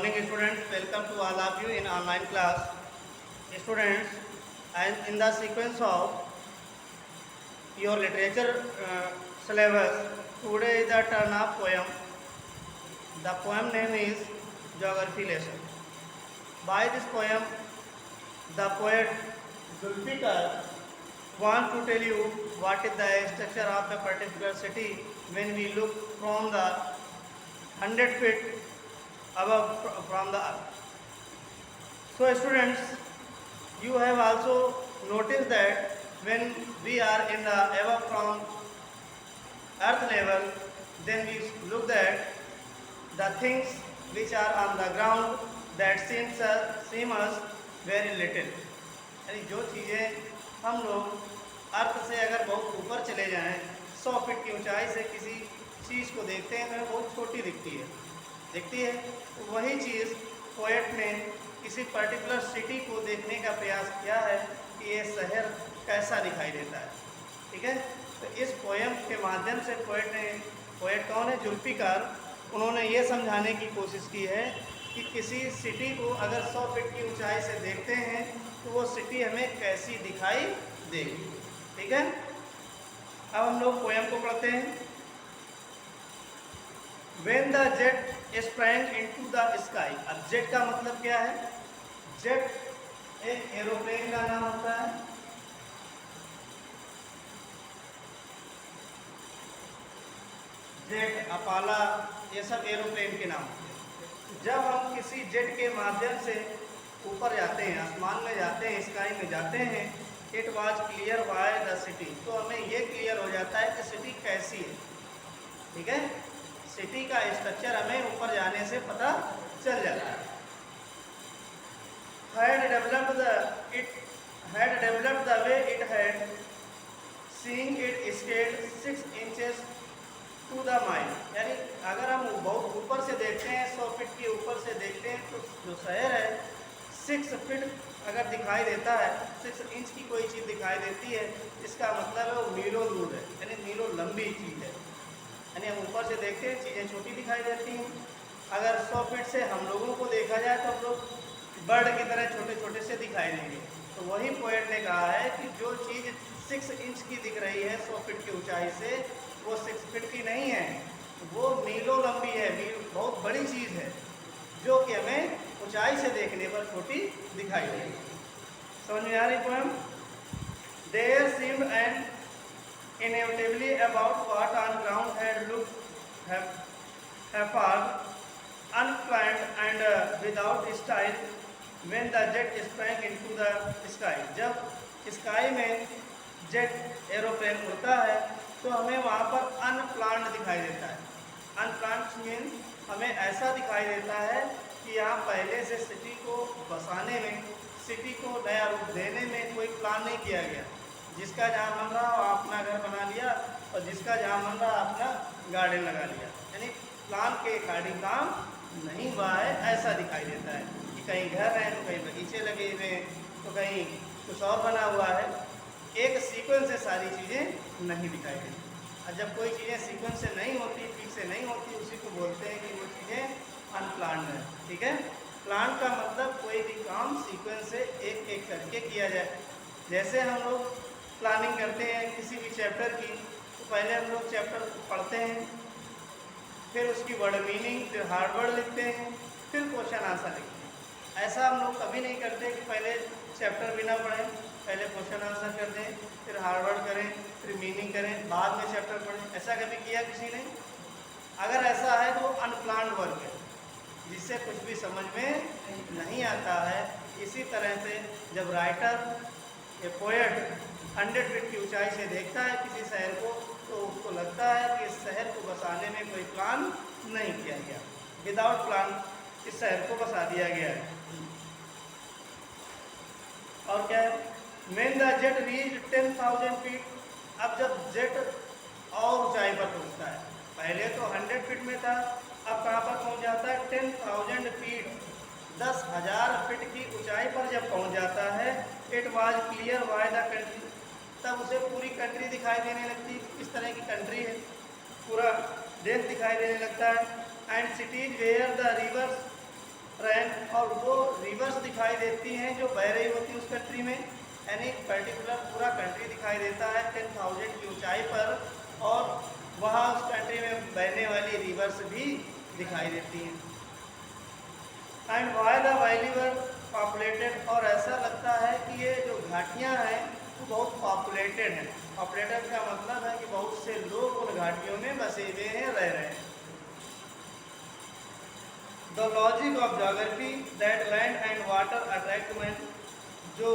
morning, students. Welcome to all of you in online class. Students, and in the sequence of your literature syllabus, today is the turn of poem. The poem name is Geography Lesson. By this poem, the poet Zulfikar wants to tell you what is the structure of a particular city when we look from the 100 feet above from the earth. So students, you have also noticed that when we are in the above from earth level, then we look at the things which are on the ground that seem us very little. यानी जो चीज़ें हम लोग अर्थ से अगर बहुत ऊपर चले जाएं, 100 फीट की ऊंचाई से किसी चीज़ को देखते हैं तो हमें बहुत छोटी दिखती है। तो वही चीज़ पोएट ने किसी पर्टिकुलर सिटी को देखने का प्रयास किया है कि ये शहर कैसा दिखाई देता है। ठीक है, तो इस पोएम के माध्यम से पोएट कौन है? जुल्फिकार। उन्होंने ये समझाने की कोशिश की है कि किसी सिटी को अगर 100 फीट की ऊंचाई से देखते हैं तो वो सिटी हमें कैसी दिखाई देगी। ठीक है, अब हम लोग पोएम को पढ़ते हैं। When the jet sprang into the sky, अब जेट का मतलब क्या है? जेट एक एरोप्लेन का नाम होता है। जेट, अपाला, ये सब एरोप्लेन के नाम होते हैं। जब हम किसी जेट के माध्यम से ऊपर जाते हैं, आसमान में जाते हैं, स्काई में जाते हैं, it was clear by the city, तो हमें ये क्लियर हो जाता है कि सिटी कैसी है। ठीक है, सिटी का स्ट्रक्चर हमें ऊपर जाने से पता चल जाता है। had developed the way it had, seeing it scaled 6 inches to the mile, यानी अगर हम बहुत ऊपर से देखते हैं, 100 फीट के ऊपर से देखते हैं, तो जो शहर है 6 फीट अगर दिखाई देता है, 6 इंच की कोई चीज़ दिखाई देती है, इसका मतलब है वो मीलों दूर है, यानी मीलों लंबी चीज़ है। यानी हम ऊपर से देखते हैं, चीज़ें छोटी दिखाई देती हैं। अगर 100 फीट से हम लोगों को देखा जाए तो हम लोग बर्ड की तरह छोटे छोटे से दिखाई देंगे। तो वही पोएट ने कहा है कि जो चीज़ 6 इंच की दिख रही है 100 फीट की ऊंचाई से, वो 6 फीट की नहीं है, वो मीलों लंबी है, बहुत बड़ी चीज़ है, जो कि हमें ऊंचाई से देखने पर छोटी दिखाई देगी। समझ में आ रही poem? There seemed and inevitably about what on ground had looked half unplanned and without style when the jet sprang into the sky. जब स्काई में जेट एरोप्लेन उड़ता है तो हमें वहाँ पर अनप्लान्ड दिखाई देता है। अनप्लान्ड मीन हमें ऐसा दिखाई देता है कि यहाँ पहले से सिटी को बसाने में, सिटी को नया रूप देने में कोई प्लान नहीं किया गया। जिसका जहाँ मन रहा वो अपना घर बना लिया और जिसका जहाँ मन रहा अपना गार्डन लगा लिया, यानी प्लान के अकॉर्डिंग काम नहीं हुआ है, ऐसा दिखाई देता है कि कहीं घर है तो कहीं बगीचे लगे हुए हैं तो कहीं कुछ और बना हुआ है। एक सीक्वेंस से सारी चीज़ें नहीं दिखाई देती। और जब कोई चीज़ें सीक्वेंस से नहीं होती, ठीक से नहीं होती, उसी को बोलते हैं कि वो चीज़ें अनप्लान्ड है। ठीक है, प्लान का मतलब कोई भी काम सीक्वेंस से एक एक करके किया जाए। जैसे हम लोग प्लानिंग करते हैं किसी भी चैप्टर की, तो पहले हम लोग चैप्टर पढ़ते हैं, फिर उसकी वर्ड मीनिंग, फिर हार्ड वर्ड लिखते हैं, फिर क्वेश्चन आंसर लिखते हैं। ऐसा हम लोग कभी नहीं करते कि पहले चैप्टर बिना पढ़ें, पहले क्वेश्चन आंसर कर दें, फिर हार्ड वर्ड करें, फिर मीनिंग करें, बाद में चैप्टर पढ़ें। ऐसा कभी किया किसी ने? अगर ऐसा है तो अनप्लान्ड वर्क है, जिससे कुछ भी समझ में नहीं आता है। इसी तरह से जब राइटर या पोएट 100 फीट की ऊंचाई से देखता है किसी शहर को, तो उसको लगता है कि इस शहर को बसाने में कोई प्लान नहीं किया गया, विदाउट प्लान इस शहर को बसा दिया गया है। और क्या है? When the jet reached 10,000 feet, अब जब जेट और ऊंचाई पर पहुंचता है, पहले तो 100 फीट में था, अब कहाँ पर पहुंच जाता है? 10,000 फीट, 10,000 फीट की ऊंचाई पर जब पहुंच जाता है, it was clear by the country, तब उसे पूरी कंट्री दिखाई देने लगती है। इस तरह की कंट्री है, पूरा देश दिखाई देने लगता है। And cities where the rivers दिखाई देती हैं जो बह रही होती है उस कंट्री में, यानी पर्टिकुलर पूरा कंट्री दिखाई देता है 10,000 की ऊंचाई पर, और वहाँ उस कंट्री में बहने वाली रिवर्स भी दिखाई देती हैं। एंड वाई द वैलीवर पॉपुलेटेड, और ऐसा लगता है कि ये जो घाटियाँ हैं वो बहुत पॉपुलेटेड हैं। पॉपुलेटेड का मतलब है कि बहुत से लोग उन घाटियों में बसे हुए हैं, रह रहे हैं। The logic of geography that land and water attract man, जो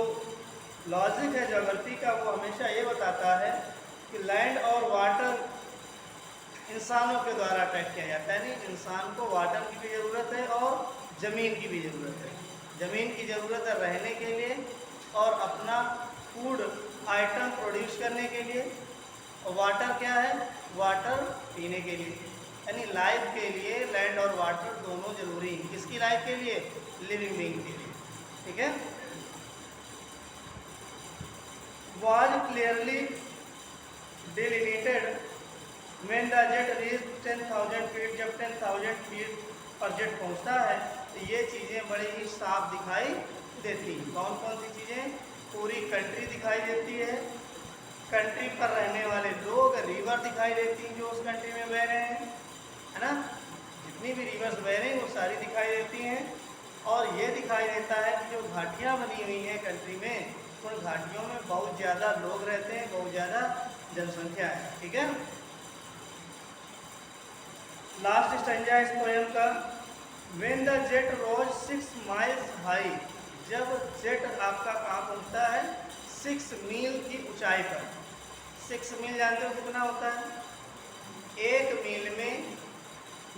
लॉजिक है ज्योग्राफी का वो हमेशा ये बताता है कि लैंड और वाटर इंसानों के द्वारा अट्रैक्ट किया जाता है। यानी इंसान को वाटर की भी ज़रूरत है और ज़मीन की भी ज़रूरत है। ज़मीन की ज़रूरत है रहने के लिए और अपना फूड आइटम प्रोड्यूस करने के लिए, और वाटर क्या है, वाटर पीने के लिए। यानी लाइफ के लिए लैंड और वाटर दोनों जरूरी हैं। किसकी लाइफ के लिए, लिविंग बीइंग के लिए, ठीक है। was clearly delineated when the jet reached 10,000 feet. जब 10,000 फीट पर जेट पहुंचता है तो ये चीज़ें बड़ी ही साफ दिखाई देती हैं। कौन कौन सी चीज़ें, पूरी कंट्री दिखाई देती है, कंट्री पर रहने वाले लोग, रिवर दिखाई देती हैं जो उस कंट्री में बह रहे हैं, है ना, जितनी भी रिवर्स बह रही हैं वो सारी दिखाई देती हैं। और ये दिखाई देता है कि जो घाटियाँ बनी हुई हैं कंट्री में, उन घाटियों में बहुत ज़्यादा लोग रहते हैं, बहुत ज़्यादा जनसंख्या है, ठीक है। लास्ट स्टैंजा इस पोएम का, when the jet rose 6 miles high, जब जेट आपका कहाँ पहुँचता है, 6 मील की ऊंचाई पर। 6 मील जानते हो कितना होता है, 1 मील में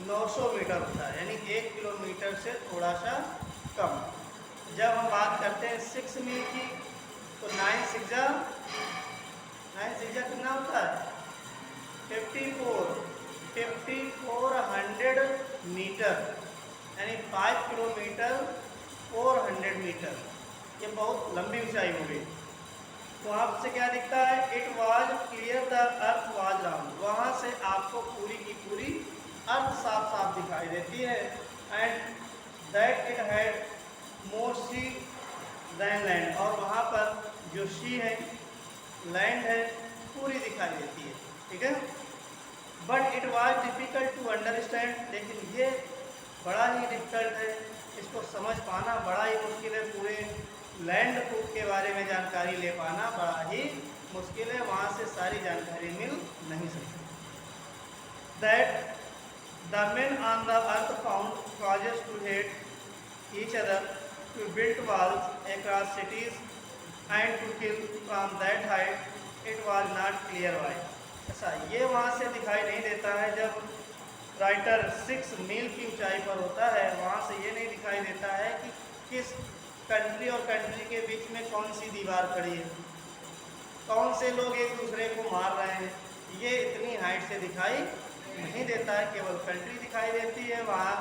900 मीटर होता है, यानी 1 किलोमीटर से थोड़ा सा कम। जब हम बात करते हैं 6 मील की तो 9 सिक्जा कितना होता है, 5400 मीटर, यानी 5 किलोमीटर 400 मीटर। ये बहुत लंबी ऊंचाई हो गई। तो आपसे क्या दिखता है, it was clear the earth was round, वहाँ से आपको पूरी की पूरी अर्थ साफ साफ दिखाई देती है। And that it had more sea than land, और वहाँ पर जो सी है, लैंड है, पूरी दिखाई देती है, ठीक है। But it was difficult to understand, लेकिन ये बड़ा ही डिफ़िकल्ट है, इसको समझ पाना बड़ा ही मुश्किल है। पूरे लैंड के बारे में जानकारी ले पाना बड़ा ही मुश्किल है, वहाँ से सारी जानकारी मिल नहीं सकती। That the men on the earth found causes to hate each other, to build walls across cities and to kill from that height, it was not clear why। ऐसा ये वहाँ से दिखाई नहीं देता है। जब राइटर 6 मील की ऊंचाई पर होता है, वहाँ से ये नहीं दिखाई देता है कि किस कंट्री और कंट्री के बीच में कौन सी दीवार खड़ी है, कौन से लोग एक दूसरे को मार रहे हैं, ये इतनी हाइट से दिखाई नहीं देता है। केवल कंट्री दिखाई देती है, वहाँ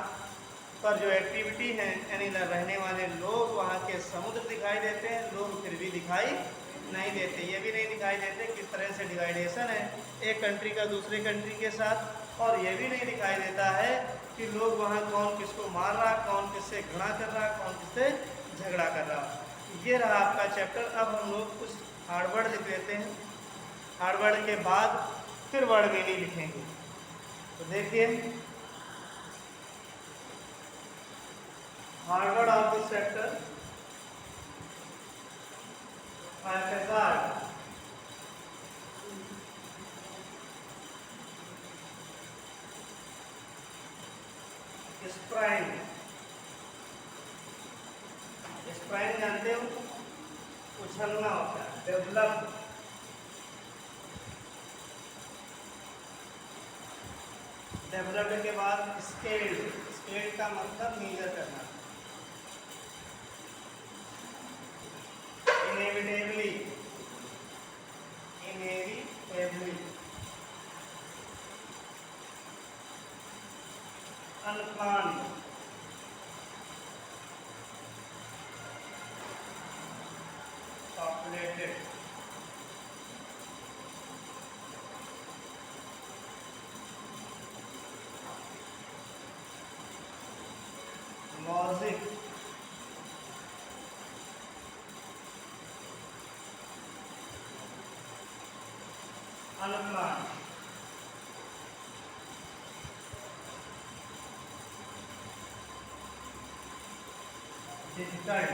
पर जो एक्टिविटी है, यानी रहने वाले लोग, वहाँ के समुद्र दिखाई देते हैं, लोग फिर भी दिखाई नहीं देते। ये भी नहीं दिखाई देते किस तरह से डिवाइडेशन है एक कंट्री का दूसरे कंट्री के साथ। और ये भी नहीं दिखाई देता है कि लोग वहाँ कौन किसको मार रहा, कौन किससे घृणा कर रहा, कौन किससे झगड़ा कर रहा। ये रहा आपका चैप्टर। अब हम लोग कुछ हार्ड वर्ड लिख लेते हैं, हार्ड वर्ड के बाद फिर वर्ड मीनिंग लिखेंगे। तो देखिए, hard word of this chapter, sprain. Sprain जानते हो, उछलना होता है। डेवलप, डेवलप्ड के बाद स्केल्ड, स्केल्ड का मतलब मेजर करना। Inevitably, inevitably. Unplanned, populated. Logic, unplant, difficult,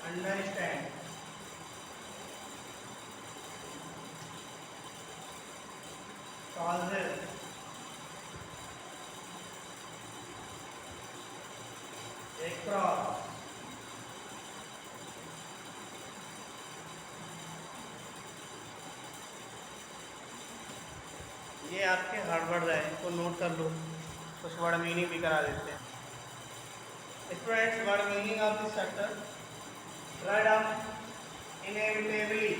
understand, causes, across, ये आपके हार्ड वर्ड है, इनको नोट कर लो, कुछ वर्ड मीनिंग भी करा देते हैं। Students, word meaning of this chapter, write down inevitably,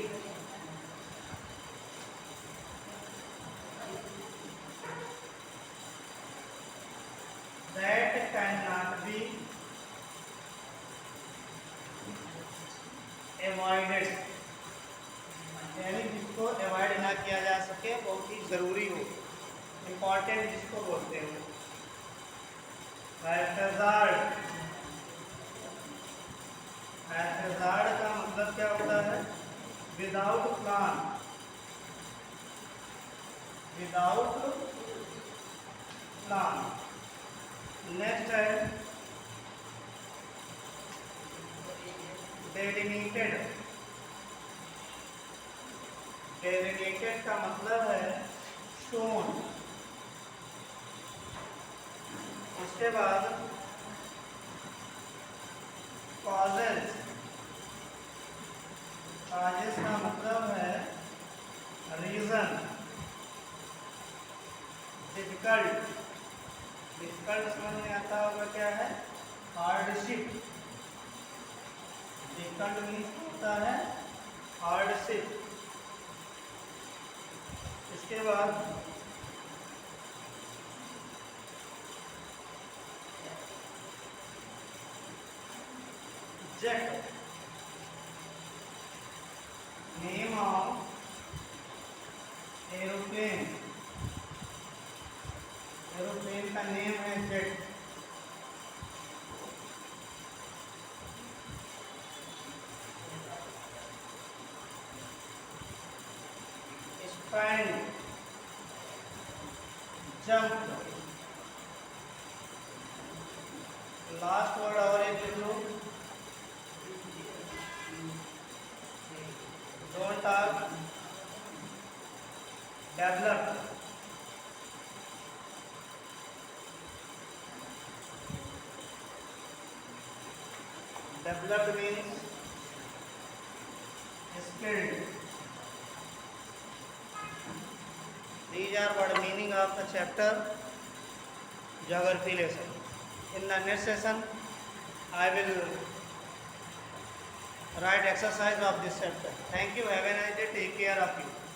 that cannot be avoided, यानी जिसको अवॉइड ना किया जा सके, बहुत ही जरूरी हो, इम्पॉर्टेंट जिसको बोलते हैं। हैजार्ड, हैजार्ड का मतलब क्या होता है? Without plan, without plan. Next है डेलिमिटेड, डेलिमिटेड का मतलब है शोन। उसके बाद कॉजेस, कॉजेस का मतलब है रीजन। डिफिकल्ट, डिफिकल्ट समझ में आता होगा क्या है? हार्डशिप। डिफिकल्ट मीन्स होता है हार्डशिप। इसके बाद jet, name of aeroplane, aeroplane का नेम है jet. Span, jump. Last word और एक लिख लो, don't talk, develop. Developed means skilled. These are word meaning of the chapter geography lesson. In the next session, I will write exercise of this chapter. Thank you. Have a nice day. Take care of you.